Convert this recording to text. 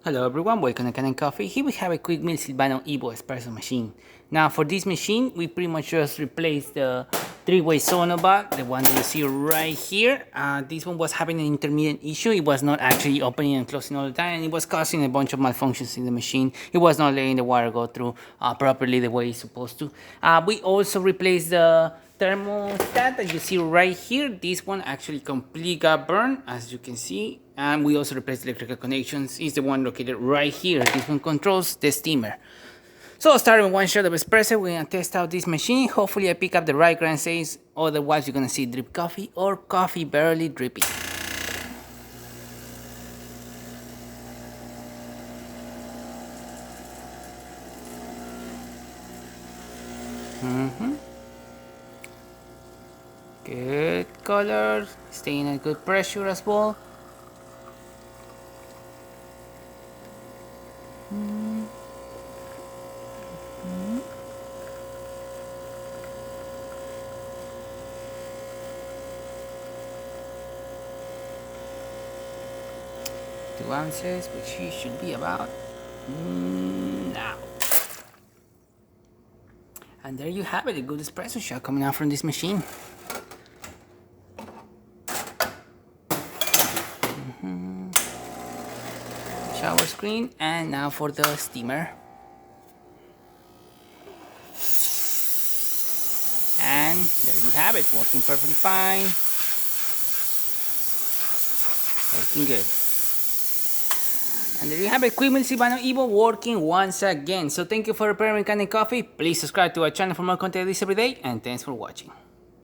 Hello everyone, welcome to Kanen Coffee. Here we have a quick meal Silvano Evo espresso machine. Now for this machine, we pretty much just replaced the three-way sonoba, the one that you see right here. This one was having an intermittent issue. It was not actually opening and closing all the time, and it was causing a bunch of malfunctions in the machine. It was not letting the water go through properly the way it's supposed to. We also replaced the thermostat that you see right here. This one actually completely got burned, as you can see. And we also replaced the electrical connections. It's the one located right here. This one controls the steamer. So starting with one shot of espresso, we're gonna test out this machine. Hopefully I pick up the right grind size, otherwise you're gonna see drip coffee or coffee barely dripping. Good color, staying at good pressure as well. Two ounces, which should be about now. And there you have it, a good espresso shot coming out from this machine. Shower screen, and now for the steamer. And there you have it, working perfectly fine. Working good. And there you have it, quick meal Silvano Evo working once again. So thank you for preparing Kanen Coffee. Please subscribe to our channel for more content like this every day, and thanks for watching.